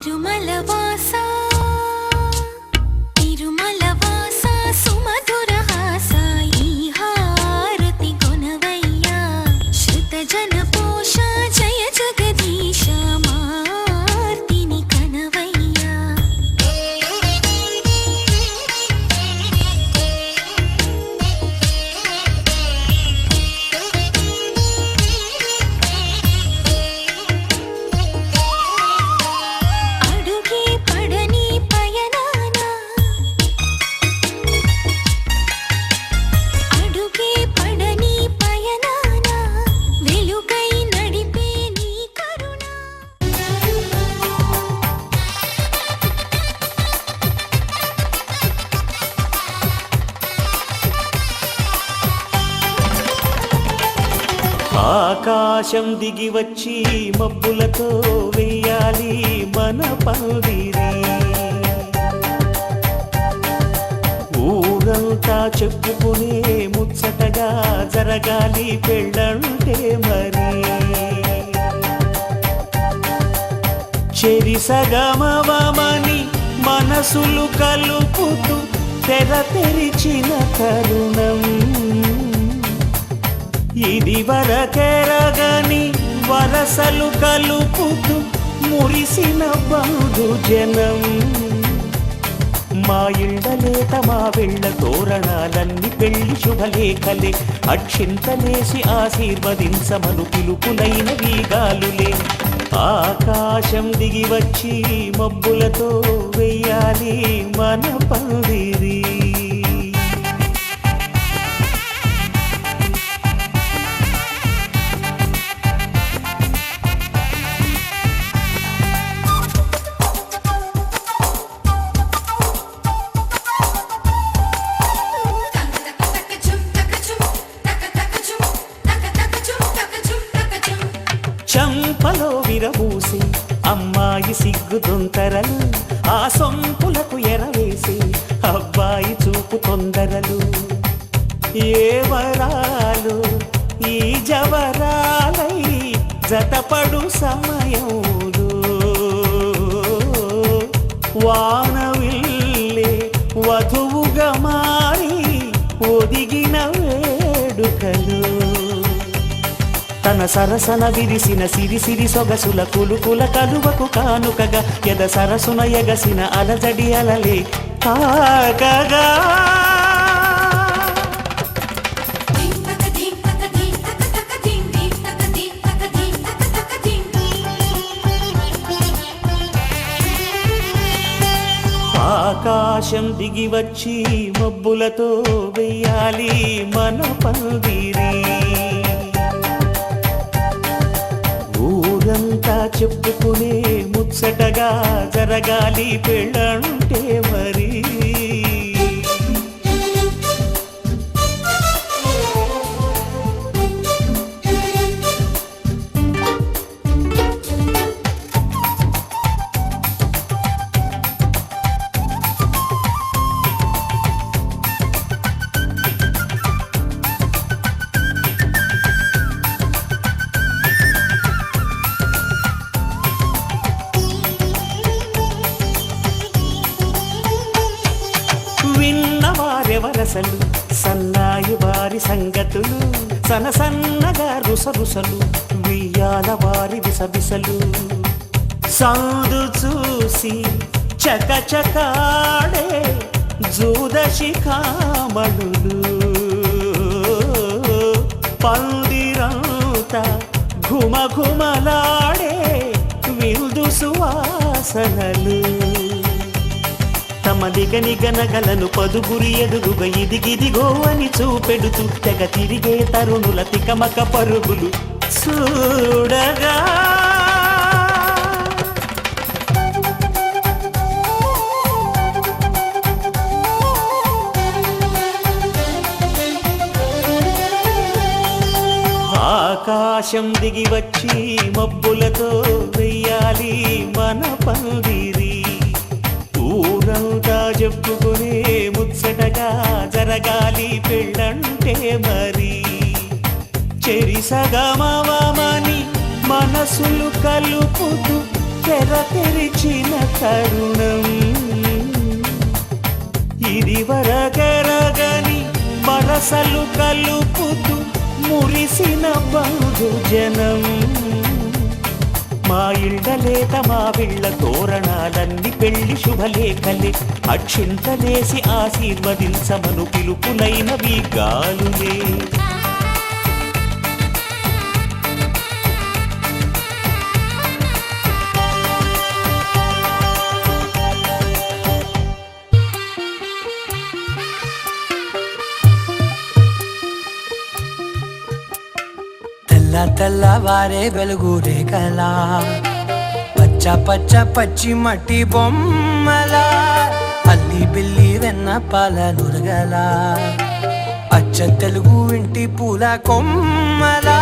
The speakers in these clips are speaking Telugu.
తిరుమలవాసా తిరుమలవాసా సుమధురహాసా ఈ హారతి కొనవయ్యా శృతజన పోష జయ జగదీశ మార్తిని కనవయ్యా ఆకాశం దిగి వచ్చి మబ్బులతో వెయ్యాలి మన పందిరి ఊరంతా చెప్పుకునే ముచ్చటగా జరగాలి పెళ్ళంటే మరి చెరిసగమవమని మనసులు కలుపుతూ తెర తెరిచిన తరుణం ఇది వరకెరగని వరసలు కలుపుతూ మురిసిన బంధు జనం మా ఇళ్ళలేత మా వెళ్ళ తోరణాలన్నీ పెళ్లి శుభలేఖలే అక్షింతలేసి ఆశీర్వదించమను పిలుపులైన వీగాలులే ఆకాశం దిగి వచ్చి మబ్బులతో వెయ్యాలి మన పందిరి చంపలో విరబూసి అమ్మాయి సిగ్గుదొంతరలు ఆ సొంపులకు ఎరవేసి అబ్బాయి చూపు తొందరలు ఏ వరాలు ఈ జవరాలై జతపడు సమయంలో వానవిల్లే వధువుగా మారి ఒదిగిన వేడుకలు తన సరసన విరిసిన సిరిసిరి సొగసుల కులుకుల కలువకు కానుకగా ఎద సరసున ఎగసిన అలజడి అలలే కాకగా ఆకాశం దిగి వచ్చి మబ్బులతో వెయ్యాలి మన పందిరి ఊరంతా చెప్పుకునే ముచ్చటగా జరగాలి పెళ్ళంటే మరి విన్నవారెవరసలు సన్నాయి వారి సంగతులు సనసన్నగా రుసరుసలు వియ్యాల వారి విసవిసలు సాధు చూసి చకచకాడే జూదశిఖామణులు పందిరంతా ఘుమఘుమలాడే విందు సువాసనలు తమ నిగనగలను పదుగురి ఎదురుగా ఇదిగిదిగో అని చూపెడుతూ తెగ తిరిగే తరుణుల తికమక పరుగులు చూడగా ఆకాశం దిగి వచ్చి మబ్బులతో వెయ్యాలి మన పందిరి ఊరంతా చెప్పుకునే ముచ్చటగా జరగాలి పెళ్ళంటే మరి చెరిసగమవమని మనసులు కలుపుతూ తెర తెరిచిన తరుణం ఇది వరగరగని వరసలు కలుపుతూ మురిసిన బంధుజనం మా ఇళ్ళలేత మా విళ్ళ తోరణాలన్నీ పెళ్లి శుభలేఖలే అక్షింతలేసి ఆశీర్వదించమను పిలుపులైనవి గాలులే తెల్లవారే వెలుగు రేఖలా పచ్చ పచ్చ పచ్చి మట్టి బొమ్మలా అల్లి బిల్లి వెన్న పాల నురగలా అచ్చ తెలుగు ఇంటి పూల కొమ్మలా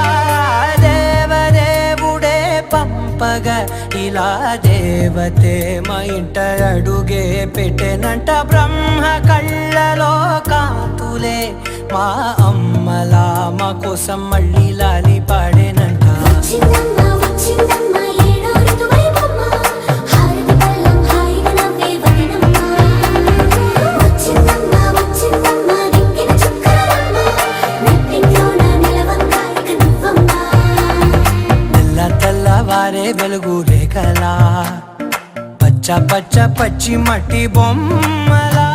దేవదేవుడే పంపగా ఇలా దేవతే మా ఇంట అడుగే పెట్టెనంట బ్రహ్మ కళ్ళలో కాంతులే మా అమ్మలా మా కోసం మళ్ళీ లాలి పాడేనంట వచ్చిందమ్మ వచ్చిందమ్మ ఏడో ఋతువైవమ్మ హారతి పళ్ళం హాయిగా నవ్వే వదనమ్మ వచ్చిందమ్మ వచ్చిందమ్మ దిక్కిన చుక్కలమ్మ నెట్టింట్లోన నిలవంగా ఇక నువ్వమ్మ తెల్లవారే వెలుగు రేఖలా పచ్చ పచ్చ పచ్చి మట్టి బొమ్మలా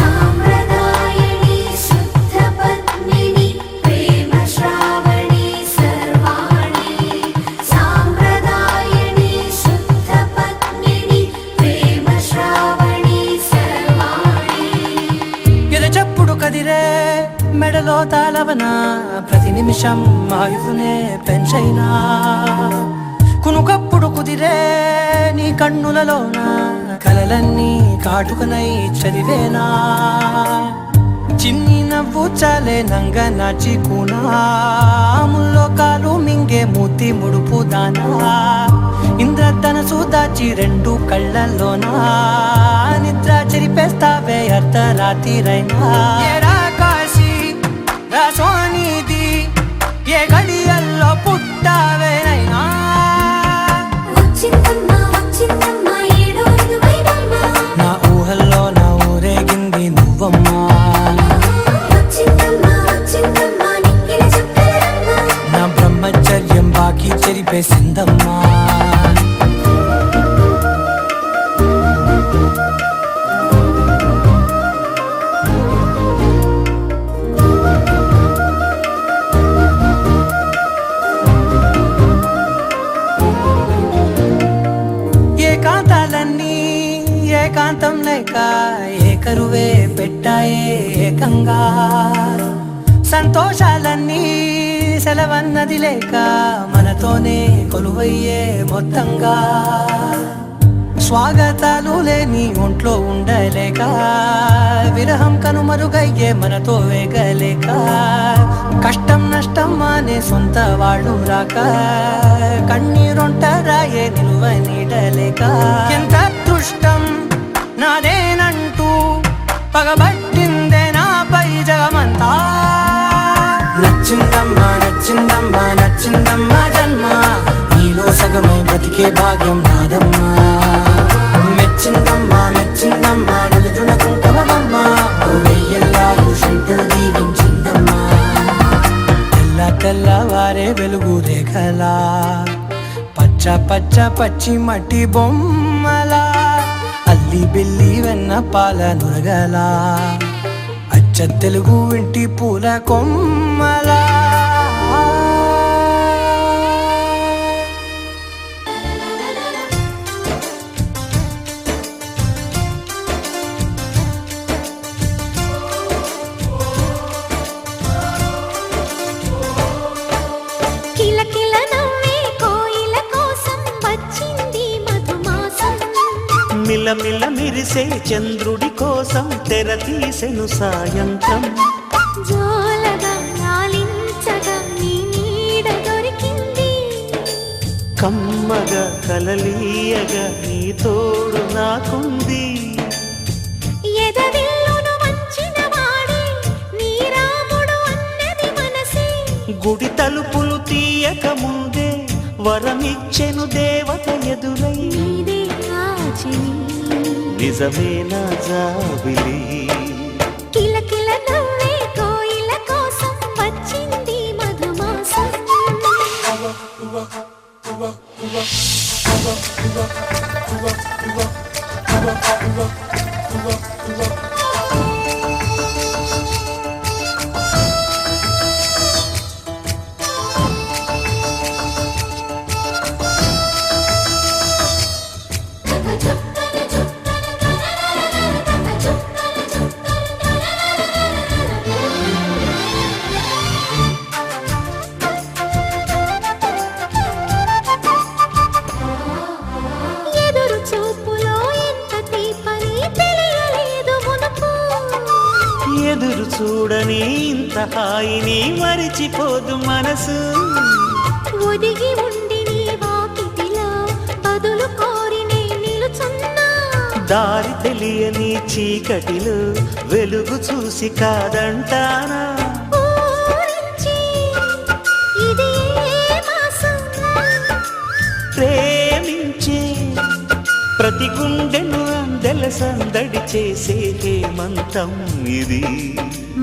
సాంప్రదాయని శుద్ధ పద్మిని ప్రేమ శ్రావణి సర్వాణి సాంప్రదాయని శుద్ధ పద్మిని ప్రేమ శ్రావణి సర్వాణి ఎరచప్పుడు కదిరే మెడలో తాళవన ప్రతి నిమిషం ఆయుధునే పెంచైనా కునుకప్పుడు కుదిరే నీ కన్నులలోన కలలన్నీ కాటుకనై చదివేనా చిన్ని నవ్వు చాలే నంగ నాచి కూనాముల్లో కాలు మింగే మూతి ముడుపు దానా ఇంద్రధనసు దాచి రెండు కళ్ళల్లోనా నిద్ర చెరిపేస్తావే అర్ధరాత్రిరైనా ఏరా కాశీ రాసోనిది ఏ గడియల్లో పుట్టావేనైనా వచ్చిందమ్మ వచ్చిందమ్మ ఏడో ఋతువైవమ్మ నా ఊహల్లో నా ఊరేగింది నువ్వమ్మా వచ్చిందమ్మ వచ్చిందమ్మ నిక్కిన చుక్కలమ్మ నా బ్రహ్మచర్యం బాకీ చెరిపేసిందమ్మా ఏకాంతాలన్నీ ఏకాంతం లేక ఏకరువే పెట్టాయే ఏకంగా సంతోషాలన్నీ సెలవన్నది లేక మనతోనే కొలువయ్యే మొత్తంగా స్వాగతాలు లేని ఒంట్లో ఉండలేక విరహం కనుమరుగయ్యే మనతో వేగలేక కష్టం నష్టం అనే సొంత వాళ్ళు రాక కన్నీరొంటరాయే నిలువ నీడలేక ఎంత అదృష్టం నాదేనంటూ పగబట్టిందే నాపై జగమంతా నచ్చిందమ్మా నచ్చిందమ్మా నచ్చిందమ్మా జన్మ నీలో సగమై బతికే భాగ్యం నాదమ్మా మెచ్చిందమ్మా మెచ్చిందమ్మా నలుజున కుంకుమమ్మా వెయ్యల్లాలు శంకరు దీవించిందమ్మా తెల్లవారే వెలుగు రేఖలా పచ్చ పచ్చ పచ్చి మట్టి బొమ్మలా అల్లి బిల్లి వెన్న పాల నురగలా అచ్చ తెలుగు ఇంటి పూల కొమ్మలా కిలకిల నవ్వే కోయిల కోసం వచ్చింది మధుమాసం మిలమిల మిరిసే చంద్రుడి కోసం తెర తీసెను సాయంత్రం జోలగా లాలించగా నీ నీడ దొరికింది కమ్మగా కలలీయగా నీ తోడు నాకుంది ఎదవిల్లును వంచిన వాడే నీ గుడి తలుపులు తీయక ముందే వరమిచ్చెను దేవత ఎదురై. నీదే కాచిని నిజమేనా జాబిలి కిలకిల నవ్వే కోయిల కోసం వచ్చింది మధుమాసం. ఎదురు చూపులో ఎంత తీపని తెలియలేదు మునుపు. ఎదురు చూడని ఇంత హాయిని మరిచిపోదు మనసు. ఒదిగి ఉండి నీ వాకిటిలో బదులు కోరి నే నిలుచున్నా. దారి తెలియని చీకటిలో వెలుగు చూసి కాదంటానా. ఊరించి ఇది ఏ మాసం? ప్రేమించే ప్రతి గుండెను అందెల సందడి చేసే హేమంతం ఇది.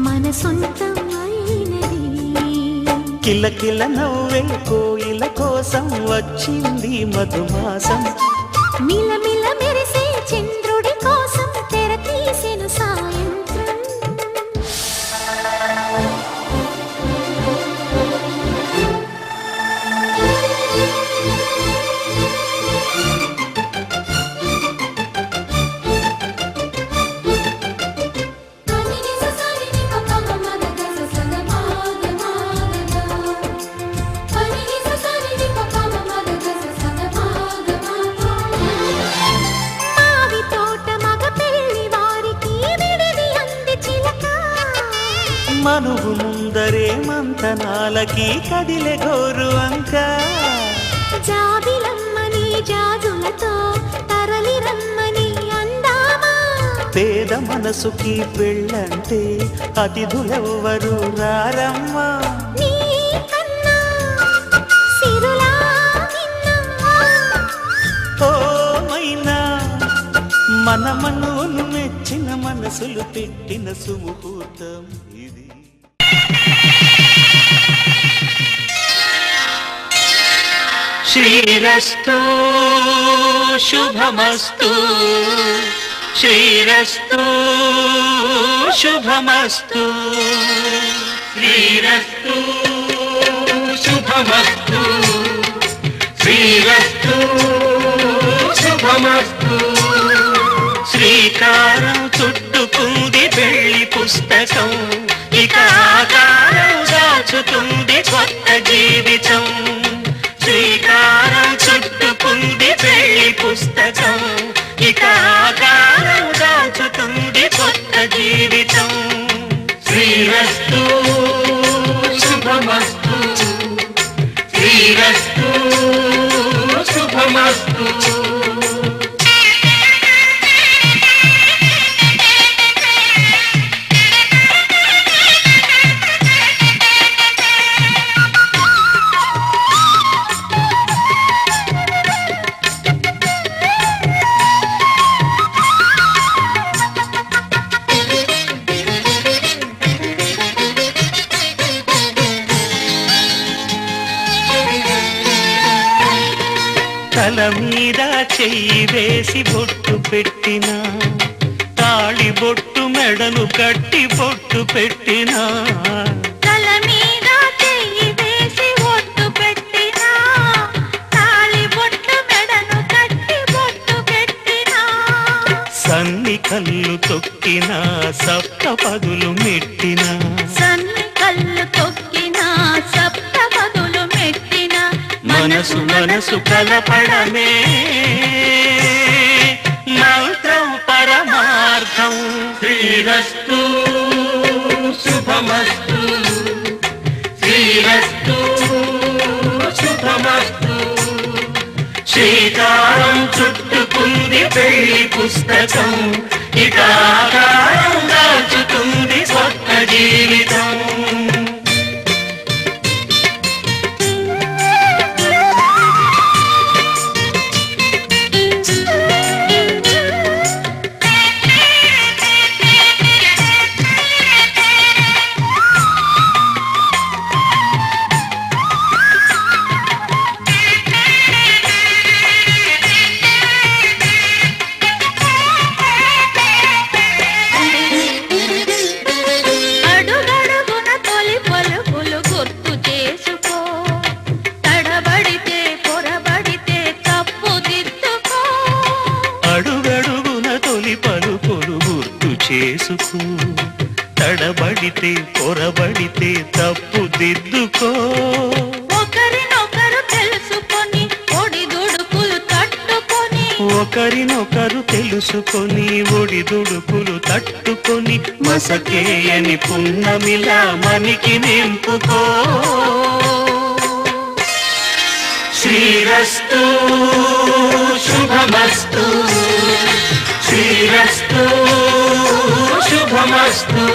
మన సొంతం అయినది. కిలకిల నవ్వే కోయిల కోసం వచ్చింది మధుమాసం. మిలమిల మెరిసే చంద్రుడి కోసం తెర తీసెను సాయంత్రం. మావి తోట మగ పెళ్లి వారికి విడిది అంది చిలక. మనువు ముందరే మంతనాలకి కదిలే గోరు అంక. జాబిలమ్మని జాజులతో తరలి రమ్మని అందామా. పేద మనసుకి పెళ్ళంటే అతిథులెవ్వరు రారమ్మా. నీ కన్నా సిరులా నిన్నా. ఓ మైనా మన మనువును మెచ్చిన మనసులు పెట్టిన సుముహూర్తం ఇది. శ్రీరస్తు శుభమస్తు శ్రీరస్తు శుభమస్తు శ్రీరస్తు శుభమస్తు శ్రీరస్తు శుభమస్తు. శ్రీకారం చుట్టుకుంది పెళ్లి పుస్తకం, ఇక ఆకారం దాచుతుంది కొత్త జీవితం. శ్రీకారం చుట్టుకుంది పెళ్లి పుస్తకం, ఇక ఆకారం దాచుతుంది కొత్త జీవితం. శ్రీరస్తు శుభమస్తు శ్రీరస్తు శుభమస్తు. తల మీద చెయ్యి వేసి బొట్టు పెట్టినా, తాళి బొట్టు మెడను కట్టి బొట్టు పెట్టినా. తల మీద చెయ్యి వేసి ఒట్టు పెట్టినా, తాళి బొట్టు మెడను కట్టి బొట్టు పెట్టినా. సన్ని కళ్ళు తొక్కినా, సప్త పదులు మెట్టినా. సన్ని కళ్ళు తొక్కినా, సప్త పదులు మెట్టినా. మనసు మనసు కలపడమే మంత్రం పరమార్థం. శ్రీరస్తు శుభమస్తు శ్రీరస్తు శుభమస్తు. శ్రీకారం చుట్టుకుంది పెళ్లి పుస్తకం, ఇక ఆకారం దాచుతుంది కొత్త జీవితం. తీర్చిదిద్దుకో. ఒకరినొకరు తెలుసుకొని ఒడిదుడుకులు తట్టుకొని ఒకరినొకరు తెలుసుకొని ఒడిదుడుకులు తట్టుకొని మసకేయని పున్నమిలా మనికి నింపుకో. శ్రీరస్తు శుభమస్తు, శ్రీరస్తు శుభమస్తు.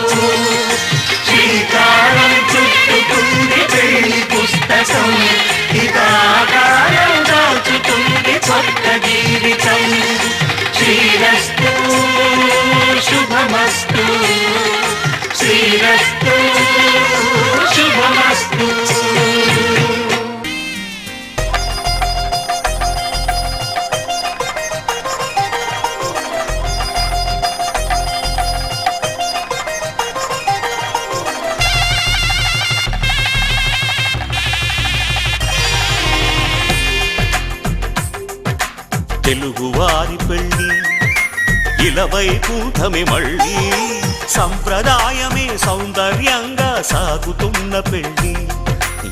శ్రీకారం చుట్టుకుంది పెళ్లి పుస్తకం, ఇదాకారం దాచుతుంది కొత్త జీవితం. శ్రీరస్తు శుభమస్తు, శ్రీరస్తు శుభమస్తు. తెలుగువారి పెళ్ళి ఇలవైకుంఠమే మళ్ళీ, సంప్రదాయమే సౌందర్యంగా సాగుతున్న పెళ్ళి,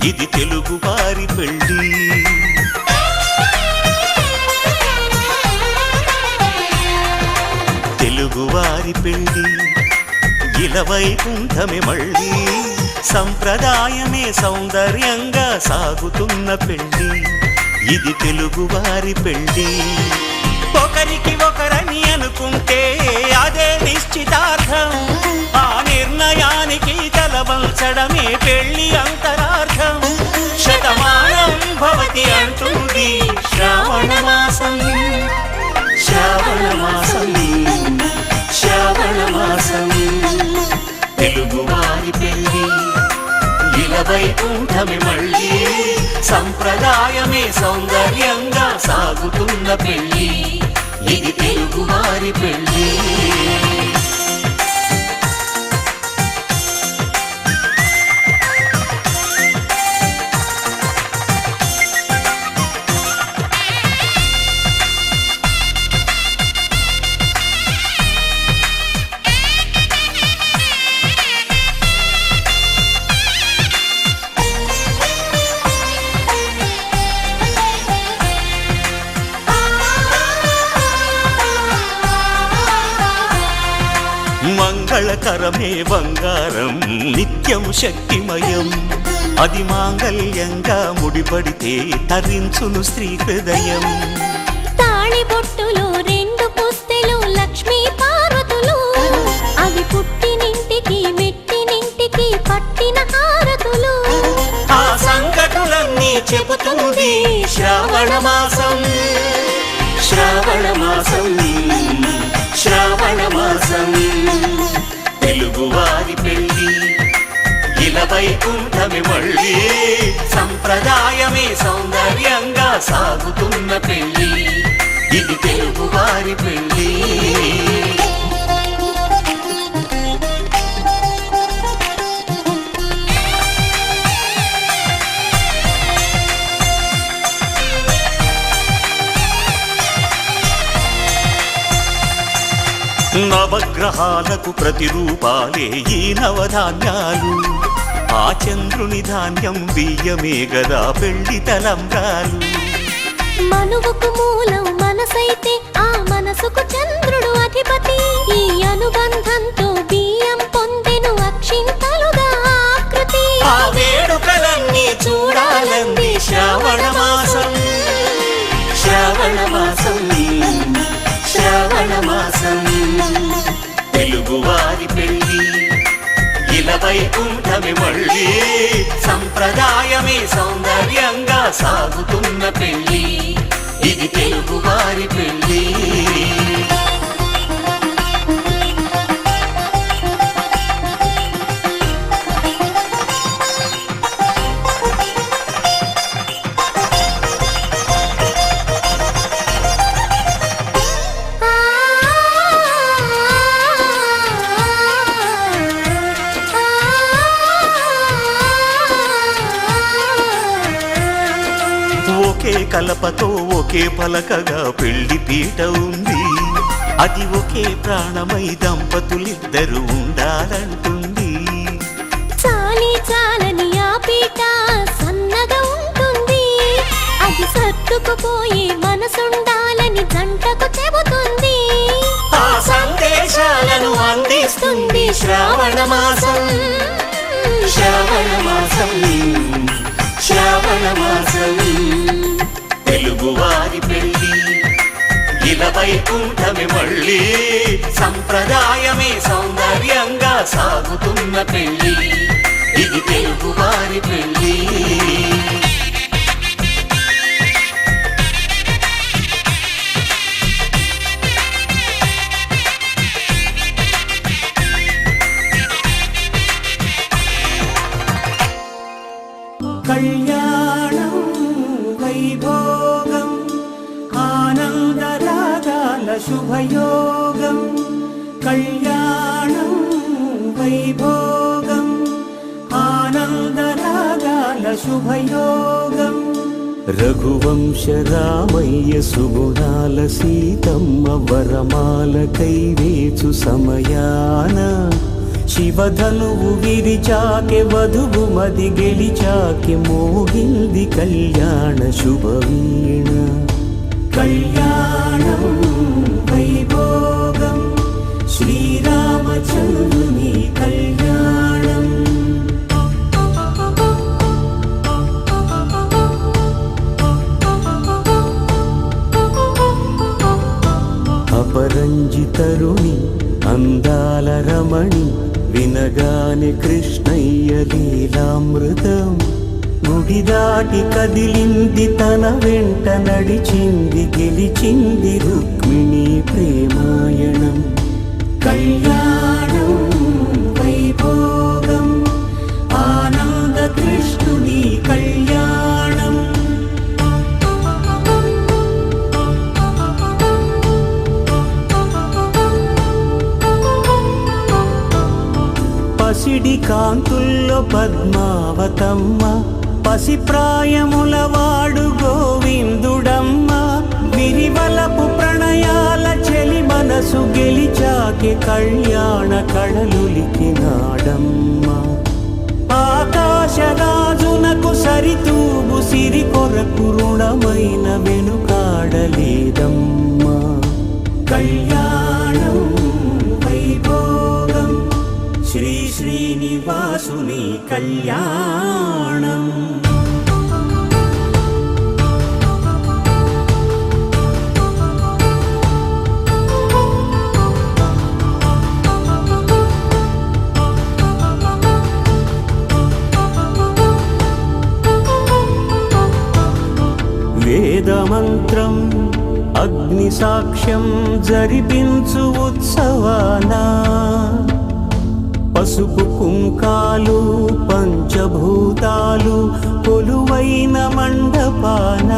ఇది తెలుగువారి పెళ్ళి. తెలుగువారి పెళ్ళి ఇలవైకుంఠమే మళ్ళీ, సంప్రదాయమే సౌందర్యంగా సాగుతున్న పెళ్ళి, ఇది తెలుగువారి పెళ్ళి. ఒకరికి ఒకరని అనుకుంటే అదే నిశ్చితార్థం, ఆ నిర్ణయానికి తలవంచడమే పెళ్ళి అంతరార్థం. శతమానం భవతి అంటుంది శ్రావణ మాసం, శ్రావణ మాసం, శ్రావణ మాసం. తెలుగువారి పెళ్ళి ఇలవైకుంఠమే మళ్ళీ, సంప్రదాయమే సౌందర్యంగా సాగుతున్న పెళ్ళి, ఇది తెలుగువారి పెళ్ళి. మంగళకరమే బంగారం నిత్యం శక్తిమయం, అది మాంగళ్యంగా ముడిపడితే తరించును స్త్రీ హృదయం. తాళిబొట్టులో రెండు పుస్తెలు లక్ష్మీ పార్వతులు, అవి పుట్టినింటికి మెట్టినింటికి పట్టిన హారతులు. ఆ సంకటులన్నీ చెబుతుంది శ్రావణ మాసం, శ్రావణ మాసం, శ్రావణ మాసం. తెలుగువారి పెళ్ళి ఇలవైకుంఠమే మళ్ళీ, సంప్రదాయమే సౌందర్యంగా సాగుతున్న పెళ్ళి, ఇది తెలుగువారి పెళ్ళి. నవగ్రహాలకు ప్రతిరూపాలే ఈ నవధాన్యాలు, ఆ చంద్రుని ధాన్యం బియ్యమే గదా పెళ్లి తలంబ్రాలు. మనువుకు మూలం మనసైతే ఆ మనసుకు చంద్రుడు అధిపతి, ఈ అనుబంధంతో బియ్యం పొందెను అక్షింతలుగా ఆకృతి. ఆ వేడుకలన్నీ చూడాలంది శ్రావణ మాసం, శ్రావణ మాసం, శ్రావణ మాసం. తెలుగువారి పెళ్ళి ఇలవైకుంఠమే మళ్ళీ, సంప్రదాయమే సౌందర్యంగా సాగుతున్న పెళ్ళి, ఇది తెలుగువారి పెళ్ళి. ఒకే కలపతో ఒకే పలకగా పెళ్లి పీట ఉంది, అది ఒకే ప్రాణమై దంపతులిద్దరు ఉండాలంటుంది. చాలి చాలని ఆ సర్దుకుపోయే మనసుండాలని జంటకు చెబుతుంది. ఆ సందేశాలను అందిస్తుంది శ్రావణ మాసం. శ్రావణ మాసం, శ్రావణ మాసం. తెలుగువారి పెళ్ళి ఇలా వైకుంఠమే మళ్ళీ, సంప్రదాయమే సౌందర్యంగా సాగుతున్న పెళ్ళి, ఇది తెలుగువారి పెళ్ళి. కళ్యాణం వైభోగం ఆనందరాగాల శుభయోగం. కళ్యాణం వైభోగం ఆనందరాగాల శుభయోగం. రఘువంశ రామయ్య సుగుణాల సీతమ్మ వరమాల కైవేచు సమయాన, శివధనువు విరిచాకె వధువు మది గెలిచాకె మోగింది కళ్యాణ శుభవీణ. కళ్యాణం వైభోగం శ్రీరామచంద్రుని కళ్యాణం. అపరంజితరుణి అందాల రమణి, వినగానే కృష్ణయ్య లీలామృతం. గుడి దాటి కదిలింది తన వెంట నడిచింది, గెలిచింది రుక్మిణి ప్రేమాయణం. కళ్యాణం వైభోగం ఆనంద కృష్ణుని కళ్యాణం. పసిడి కాంతుల్లో పద్మావతమ్మ, పసిప్రాయముల వాడు గోవిందుడమ్మ. విరివలపు ప్రణయాల చెలి మనసు గెలిచాకే కళ్యాణ కళలులికినాడమ్మ. ఆకాశరాజునకు సరితూగు సిరి కొరకు రుణమైన వెనుకాడలేదమ్మ. కళ్యాణం వైభోగం శ్రీ శ్రీనివాసుని కళ్యాణం. వేదమంత్రం అగ్ని సాక్ష్యం జరిపించు ఉత్సవానా, పసుపు కుంకాలు పంచభూతాలు కొలువైన మండపాన.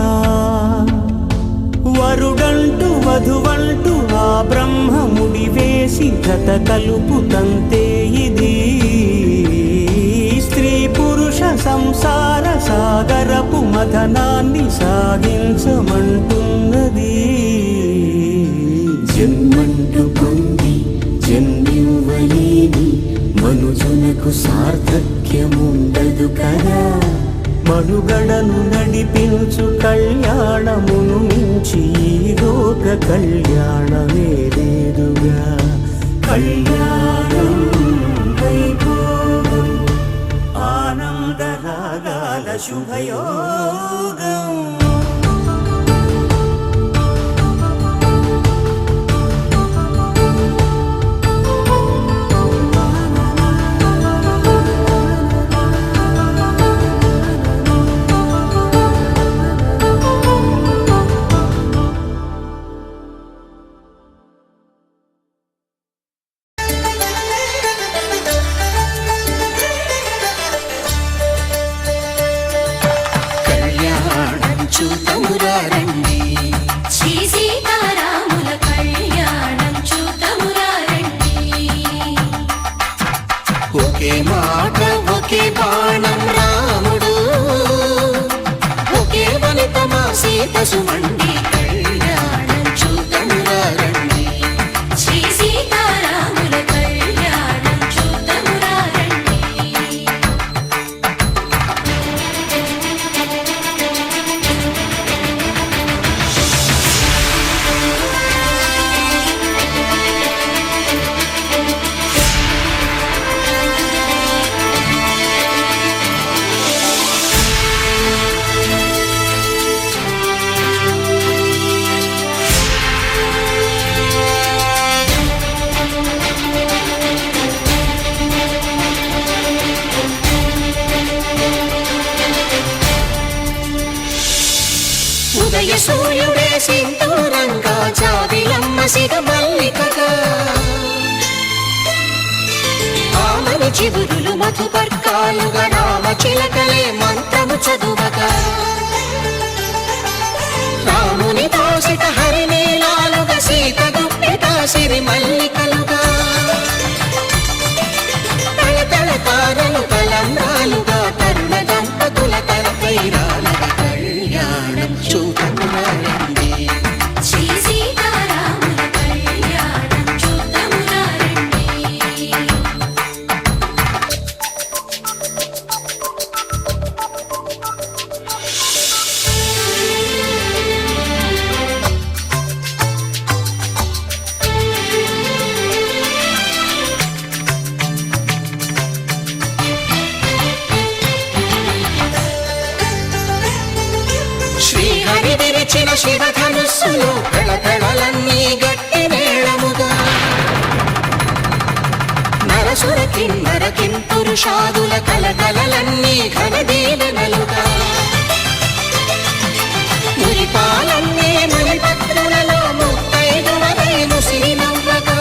వరుడంటూ వధువంటూ ఆ బ్రహ్మముడి వేసి జత కలుపుతంతే ఇది. స్త్రీ పురుష సంసార సాగరపు మథనాన్ని సాగించమంటున్నది. జన్మంటూ పొంది జన్మివ్వలేని మనుజునకు సార్థక్యముండదు కదా. మనుగడను నడిపించు కళ్యాణమును మించి ఈ లోక కళ్యాణమే లేదుగా. కళ్యాణం వైభోగం ఆనందరాగాల శుభయోగం. సీతమ్మ సిగ మల్లికగా ఆమని చిగురులు మధుపర్కాలుగా రామ చిలకలే మంత్రము చదువగా రాముని దోసిట హరినీలాలుగా సీత గుప్పిట సిరి మల్లికలుగా తళతళ తారలు తలంబ్రాలుగా తరుణ దంపతుల తలపై రాలగా కళ్యాణం చూడమురండి శ్రీ సీతారాముల కళ్యాణం చూద్దామురా రండి. శ్రీహరి విరిచిన శివధనుస్సులు పెళపెళలన్నీ గట్టి మేళముగా నరసుర కిన్నర కింపురుషాదుల కలకలలన్నీ ఘన దీవెనలుగా మురిపాలన్నీ మణిపత్రులలో ముత్తైదువలై ముసిరి నవ్వగా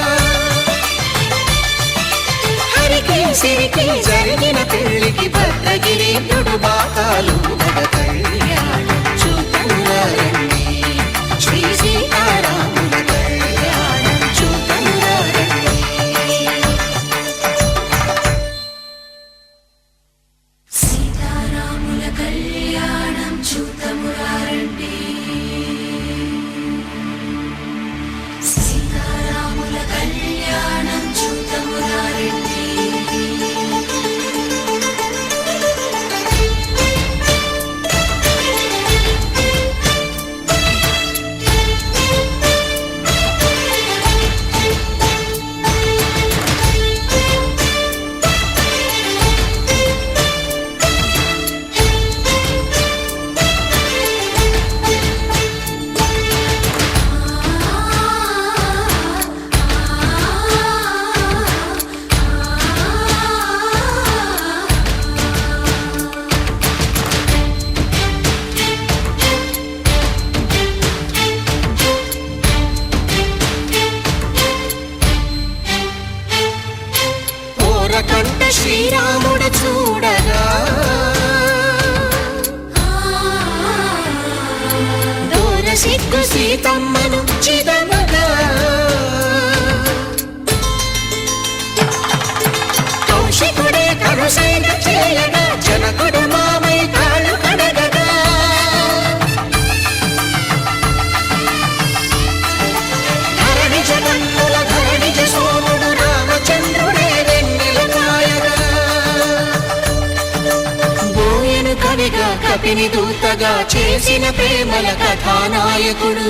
హరికి సిరికి జరిగిన పెళ్లికి భద్రగిరీంద్రుడు బాకాలు మగ కళ్యాణం చూడమురండి శ్రీ సీతారాముల కళ్యాణం చూడమురండి సీతారాముల కళ్యాణం చూద్దామురా రండి. సీతారాముల కళ్యాణం చూద్దామురా రండి. కంట శ్రీరాముడు చూడగా దూర సిగ్గు సీతమ్మను చిదమగా కౌశికుడే కరుసైన చేయగా జనకుడు మామై కాళ్ళు కడగగా ధరణి జగన్నుల ధరణిజ సోముడు రామచంద్రుడే కవిగా కపిని దూతగా చేసిన ప్రేమల కథానాయకుడు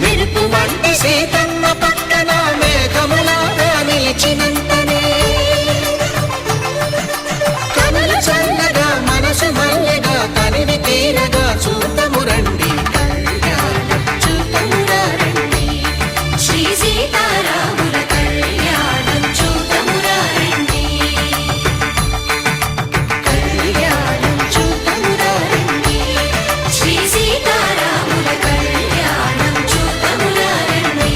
మెరుపు వంటి సీతమ్మ పక్కన మేఘములాగా నిలిచినంతనే కనులు చల్లగా మనసు మల్లెగా తనివి తీరగా చూడమురండి కళ్యాణం చూడమురా రండి శ్రీ సీతారాముల కళ్యాణం చూద్దామురా రండి. కళ్యాణం చూడమురా రండి శ్రీ సీతారాముల కళ్యాణం చూద్దామురా రండి.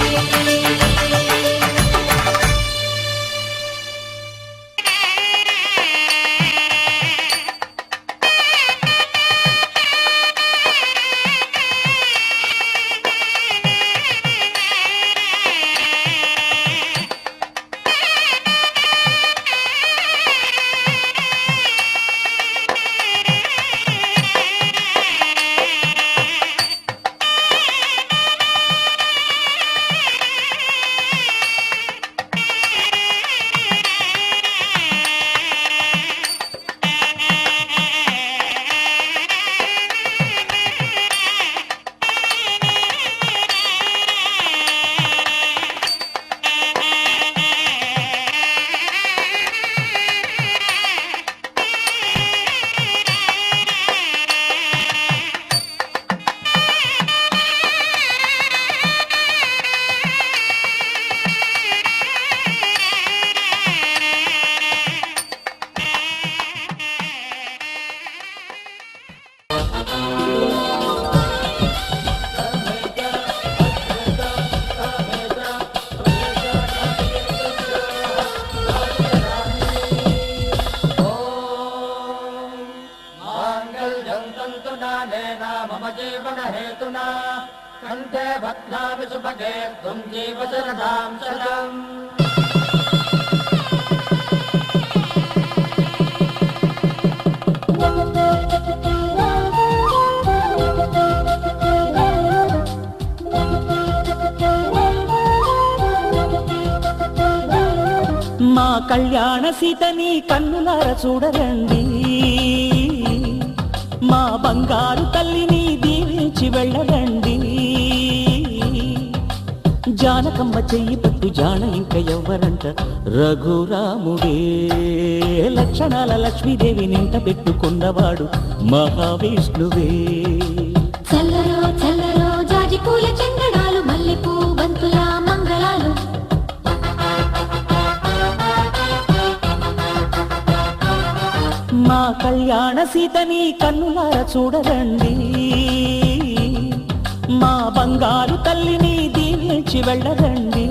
కంటే భద్రామి సుభగే త్వం జీవ శరదాం శతం. మా కళ్యాణ సీతని కన్నులార చూడరండి, మా బంగారు తల్లిని దీవించి వెళ్ళరండి. జానకమ్మ చెయ్యి పట్టు జాన ఇంక ఎవ్వరంట, రఘురాముడే లక్షణాల లక్ష్మీదేవి నింట పెట్టుకున్నవాడు మహావిష్ణువే. చల్లరో చల్లరో జాజి పూల చందనాలు, మల్లెపూ బంతుల మంగళాలు. మా కళ్యాణ సీతని కన్నులార చూడరండి, మా బంగారు తల్లిని దీవించి వెళ్ళరండి.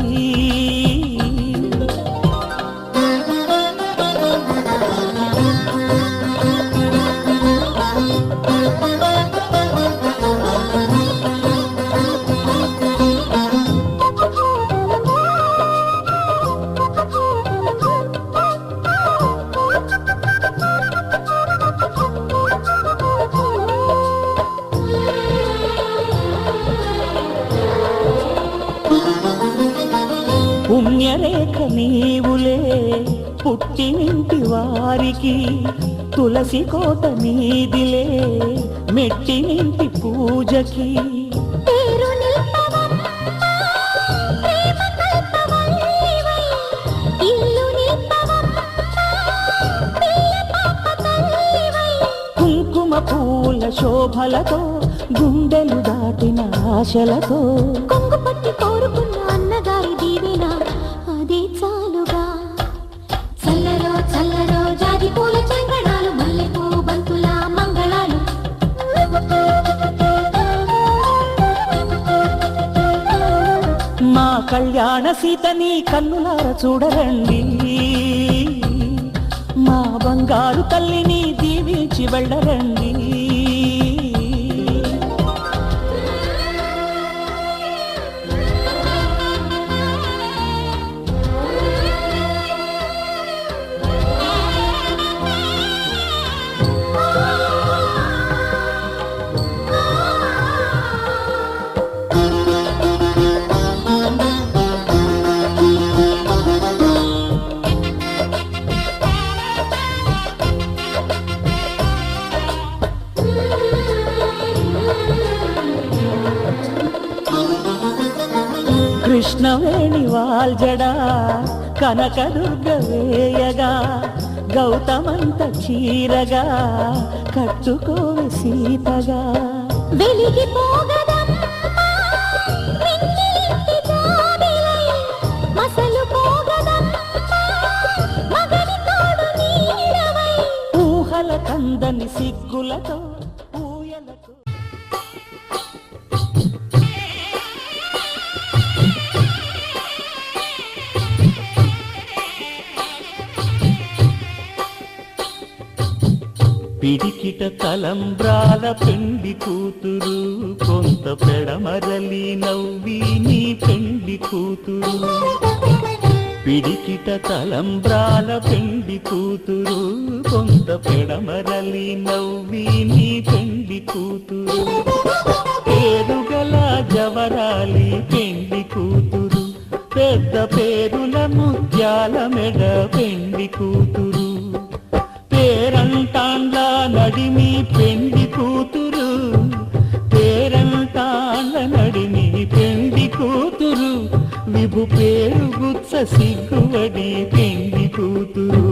పుణ్యరేఖ నీవులే పుట్టినింటి వారికి, తులసి కోట నీదిలే మెట్టినింటి పూజకి. పేరు నిల్పవమ్మ, ప్రేమ కల్పవల్లివై, ఇల్లు నిల్పవమ్మ, పిల్ల పాప తల్లివై. కుంకుమ పూల శోభలతో గుండెలు దాటిన ఆశలతో, కొంగు పట్టి కోరుకున్న అన్నగారి దీవెన అదే చాలుగా. చల్లరో చల్లరో జాజి పూల చంద్రణాలు, మల్లెపూ బంతుల మంగళాలు. మా కళ్యాణ సీతని కన్నులార చూడరండి, మా బంగారు తల్లిని దీవించి వెళ్ళరండి. కృష్ణవేణి వాల్జడా కనకదుర్గ వేయగా, గౌతమంత చీరగా కట్టుకోవి సీతగా. వెలిగిపోగదమ్మ వెన్నెలింటి జాబిలై, మసలు పోగదమ్మ మగని తోడు నీడవై. ఊహల కందని సిగ్గులతో ఊయలకు పిడికిట తలంబ్రాల పెండి కూతురు, కొంత పెడమరలి నవ్వి నీ పెండి కూతురు. పిడికిట తలంబ్రాల పెండి కూతురు, కొంత పెడమరలి నవ్వి నీ పెండి కూతురు. పేరుగల జవరాలి పెండి కూతురు, పెద్ద పేరుల ముత్యాల మెడ పెండి కూతురు. పేరంటాండ్ల నడిమి పెండి కూతురు, పేరంటాండ్ల నడిమి పెండి కూతురు. విభు పేరు గుత్స సిగ్గువడి పెండి కూతురు.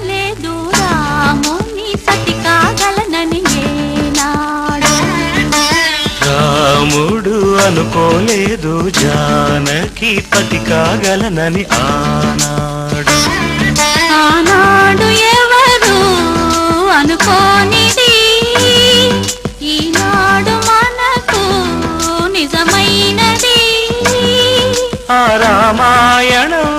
కలగనలేదు రాముని సతి కాగలనని ఏనాడు రాముడు అనుకోలేదు జానకి పతి కాగలనని ఆనాడు ఆనాడు ఎవరు అనుకోనిది ఈనాడు మనకు నిజమైనది ఆ రామాయణం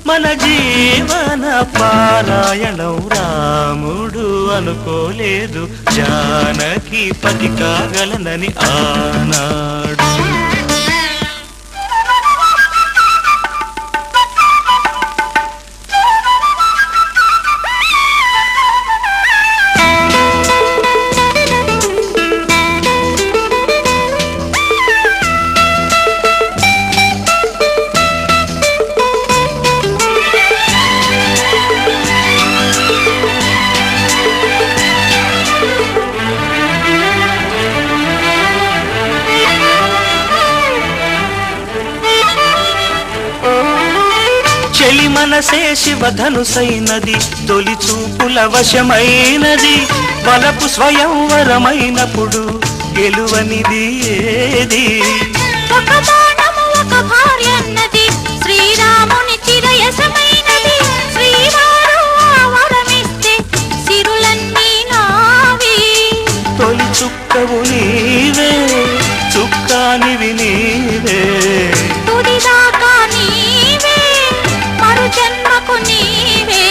మన జీవన పారాయణం రాముడు అనుకోలేదు జానకి పతి కాగలనని ఆనాడు చెలి మనసే శివధనుసైనది తొలి చూపుల వశమైనది వలపు స్వయంవరమైనప్పుడు గెలువనిది ఏది ఒక బాణము ఒక భార్య అన్నది శ్రీరాముని చిరయసమైనది శ్రీవారు వరమిస్తే సిరులన్నీ నావి తొలి చుక్కవు నీవే చుక్కానివి నీవే తుదిదాకా నీవే మరు జన్మకు నీవే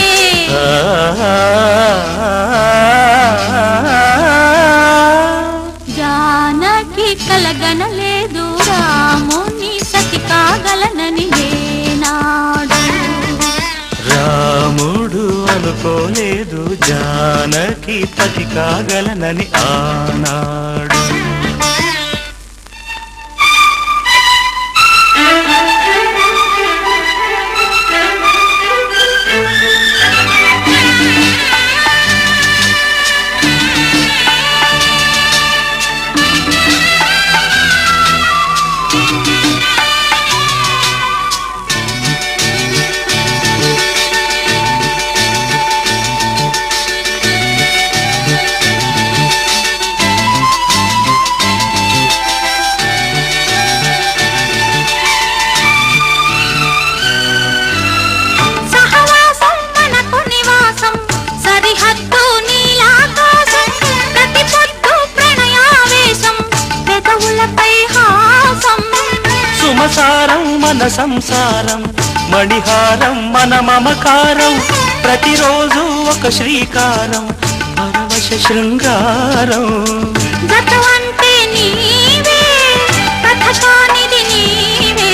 జానకి కలగనలేదు రాముని సతి కాగలనని ఏనాడు రాముడు అనుకోలేదు జానకి పతి కాగలనని ఆనాడు సహవాసం మనకు నివాసం సరిహద్దు నీలాకాశం ప్రతి పొద్దు ప్రణయావేశం పెదవులపై హాసం సుమసారం మన సంసారం మణిహారం మన మమకారం ప్రతిరోజు ఒక శ్రీకారం పరవశ శృంగారం గతం అంటే నీవే కథ కానిది నీవే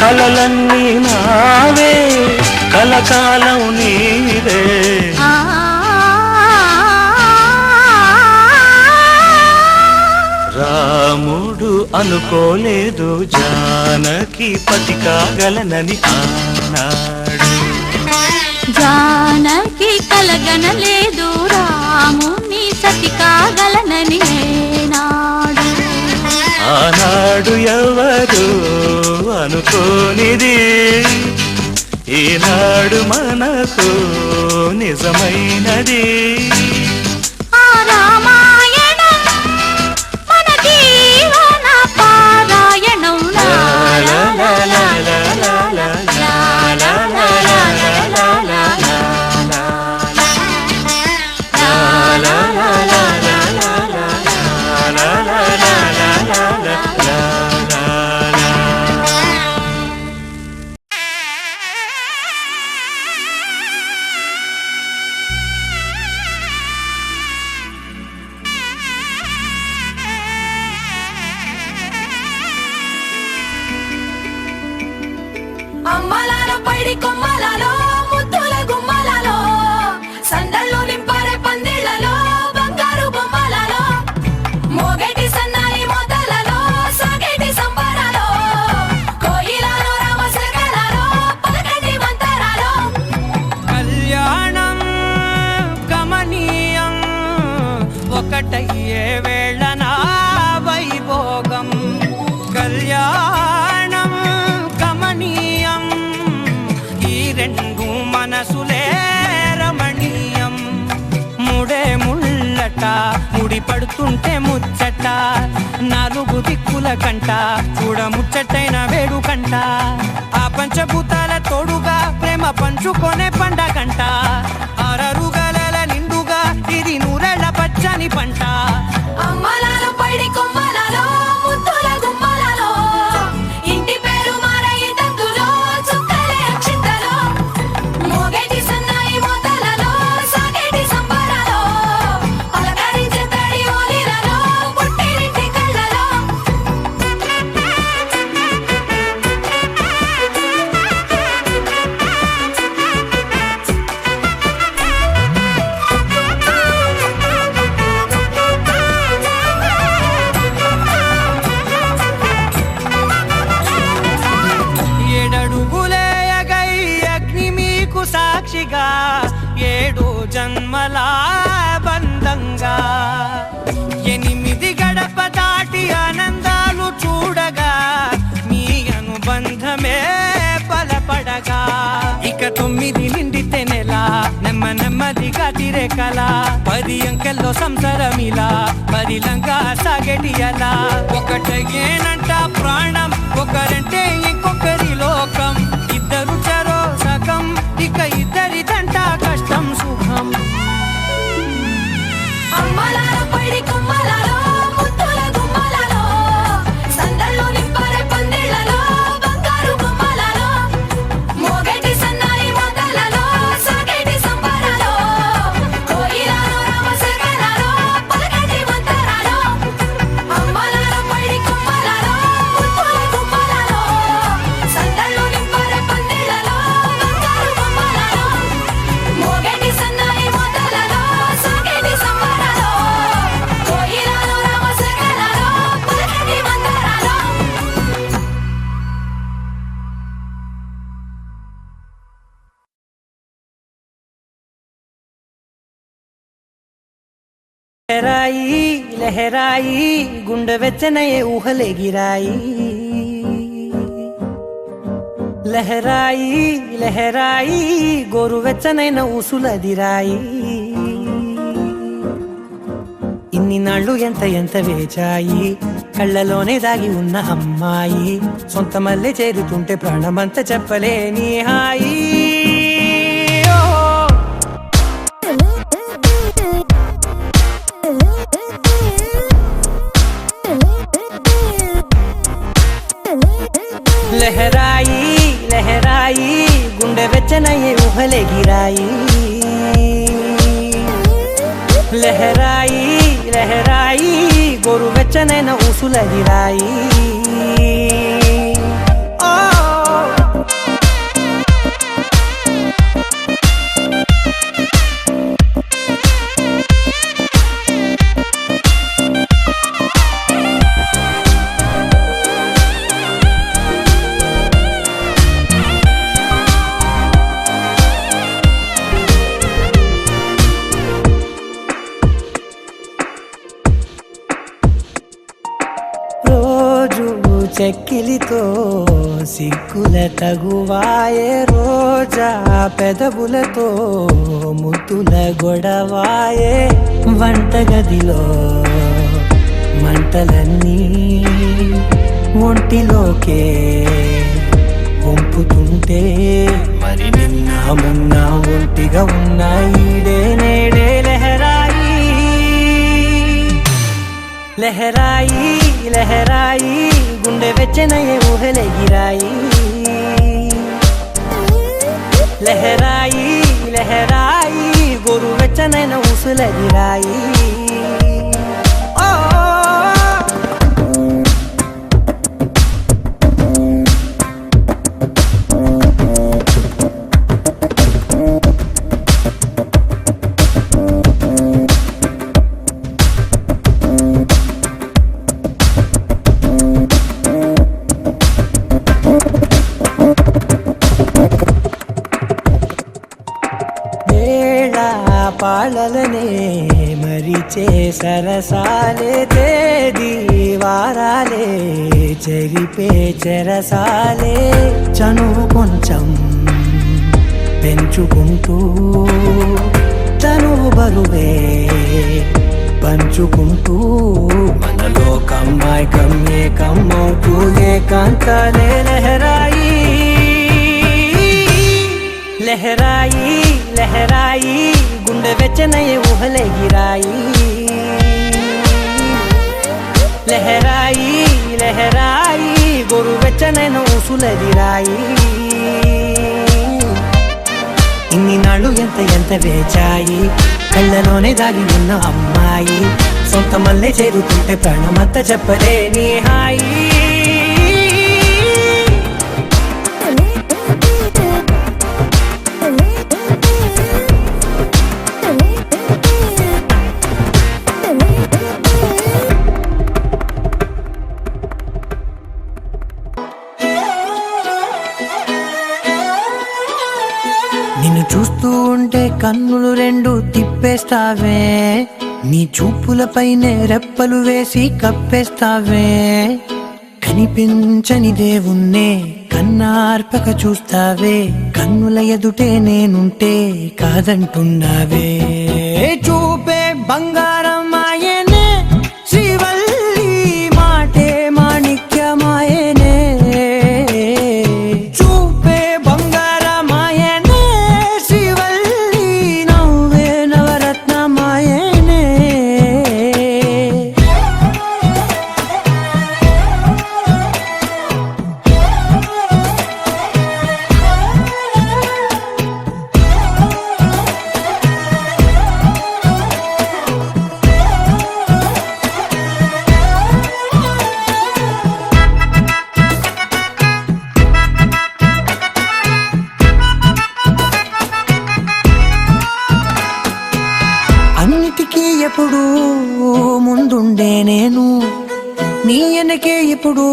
కలలన్నీ నావే కలకాలం నీవే ఆ రాముడు అనుకోలేదు జానకి పతి కాగలనని ఆనాడు జానకి కలగనలేదు రాముని సతి కాగలనని ఏనాడు ఆనాడు ఎవరు అనుకోనిది ఈనాడు మనకు నిజమైనది ఆ రామాయణం మన జీవన పారాయణం లా లా లా లా లా లా లా లా లా లా లా లా అమ్మలాలో పైడి కొమ్మలలో ముద్దుల గుమ్మలలో సందళ్ళు నింపారే పందిళ్లలో బంగారు బొమ్మలలో మోగేటి సన్నాయి మోతలలో సాగేటి సంబరాలో కోయిలలో రామశకలలో పలకటి మంతరాలో కళ్యాణం గమనీయం ఒకటయ్యే వేళనా వైభోగం కళ్యాణం గమనీయం ఈ రెండు మనసులే ముడి పడుతుంటే ముచ్చట నాలుగు దిక్కుల కంట చూడ ముచ్చటైన వేడు కంట ఆ పంచభూతాల తోడుగా ప్రేమ పంచుకొనే పండగంట ఆరరుగల నిండుగా ఇది నూరెళ్ళ పచ్చని పంట అమ్మలాలో పైడి కొమ్మలలో ముద్దుల గుమ్మలలో ఇంటి పేరు మారయి తందులో చుక్కలే అక్షింతలో మోగేటి సన్నాయి మోతలలో సాగేటి సంబరాలో పలకరించే తడి ఓలిలలో పుట్టినింటి కళ్ళలో ఏడడుగులేయగై అగ్ని మీకు సాక్షిగా 7 జన్మల బంధంగా 8 గడప దాటి ఆనందాలు చూడగా మీ అనుబంధమే బలపడగా ఇక 9 నిండితే నెల నెమ్మదిగా తిరే కల 10 అంకెల్లో సంసారమిలా పరిలంగా సాగటి అలా ఒకటేనంట ప్రాణం ఒకరంటే ఇంకొకరి లోకం ఇద్దరు చరో సగం ఇక ఇద్దరిదంట కష్టం సుఖం అమ్మలాలో పైడి కొమ్మలలో ముద్దుల గుమ్మలలో సందళ్ళు నింపరే పందిళ్ళలో బంగారు బొమ్మలలో మోగేటి సన్నాయి మోతలలో సాగేటి సంబరాలో కోయిలలో రామసగనాలో పలకటి మంతరాలో అమ్మలాలో పైడి కొమ్మలలో ముద్దుల గుమ్మలలో సందళ్ళు నింపరే పందిళ్ళలో బంగారు బొమ్మలలో మోగేటి సన్నాయి మోతలలో సాగేటి సంబరాలో కోయిలలో రామసగనాలో పలకటి మంతరాలో లహరాయి లహరాయి గుండె వెచ్చనయే ఊహలే గిరాయి లహరాయి లహరాయి గోరు వెచ్చనైన ఊసులదిరాయి ఇన్ని నాళ్ళు ఎంత వేచాయి కళ్ళలోనే దాగి ఉన్న అమ్మాయి సొంత మల్లె చేరుతుంటే ప్రాణమంత చెప్పలేని హాయి లహరాయి లహరాయి గుండె వెచ్చనయ్యే ఊహలే గిరాయి లహరాయి లహరాయి గోరు వెచ్చనైన ఊసులదిరాయి చెక్కిలితో సిగ్గుల తగువాయే రోజా పెదవులతో ముద్దుల గొడవాయే వంటగదిలో మంటలన్నీ ఒంటిలోకే వంపుతుంటే మరి నిన్న మొన్న ఒంటిగా ఉన్న ఈడే నేడే లహరాయి లహరాయి లహరాయి గుండె వెచ్చనయ్యే ఊహలే గిరాయి లహరాయి లహరాయి గోరు వెచ్చనైన ఊసులదిరాయి పాలలనే మరిచే సరసాలే తేదీ వారాలే చెరిపే చెరసాలే చనువు కొంచెం పెంచుకుంటూ తనువు బరువే పంచు పంచుకుంటూ మనలో కమ్మాయికం ఏకమవుతూ ఏకాంతాలే లహరాయి లహరాయి లహరాయి గుండె వెచ్చనయ్యే ఊహలెగిరాయి లహరాయి లహరాయి గోరు వెచ్చనైన ఊసులెదిరాయి ఇన్ని నాళ్ళు ఎంత వేచాయి కళ్ళలోనే దాగి ఉన్న అమ్మాయి సొంత మల్లె చేరుతుంటే ప్రాణమంతా చెప్పలేని హాయి నిన్ను చూస్తూ ఉంటే కన్నులు రెండు తిప్పేస్తావే నీ చూపులపైనే రెప్పలు వేసి కప్పేస్తావే కనిపించని దేవుణ్ణే కన్నార్పక చూస్తావే కన్నుల ఎదుటే నేనుంటే కాదంటున్నావే చూపే బంగారం ఆయనే శ్రీవల్లి మాటే మాణిక్యమాయనే చూపే బంగారమాయనే శ్రీవల్లి నవ్వే నవరత్నమాయనే అన్నిటికీ ఎప్పుడు ముందుండే నేను నీ వెనకే ఎప్పుడు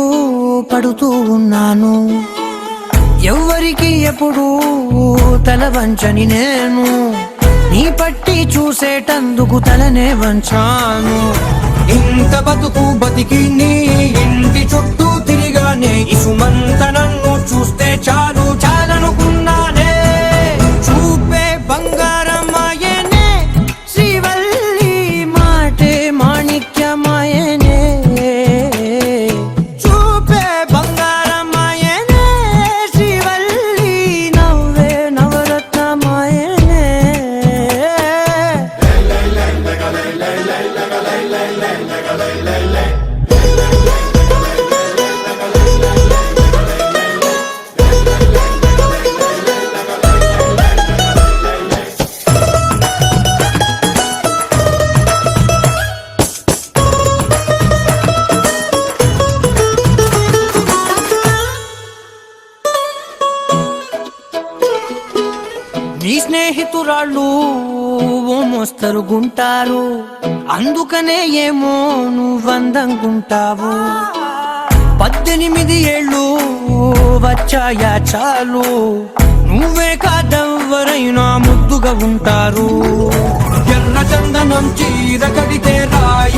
పడుతూ ఉన్నాను ఎవ్వరికి ఎప్పుడు తల వంచని నేను నీ పట్టి చూసేటందుకు తలనే వంచాను ఇంత బతుకు బతికి నీ ఇంటి చుట్టూ తిరిగానే ఇసుమంత నన్ను చూస్తే చాలు చాలనుకున్నానే చూపే బంగారమాయనే శ్రీవల్లి మాటే మాణిక్యమాయనే చూపే బంగారమాయనే శ్రీవల్లి నవ్వే నవరత్నమాయనే నీ స్నేహితురాళ్ళు ఓ మోస్తరుగుంటారు అందుకనే ఏమో నువ్వందంగుంటావు 18 ఏళ్ళు వచ్చాయా చాలు నువ్వే కాదెవ్వరైనా ముద్దుగా ఉంటారు ఎర్ర చందనం చీర కడితే రాయి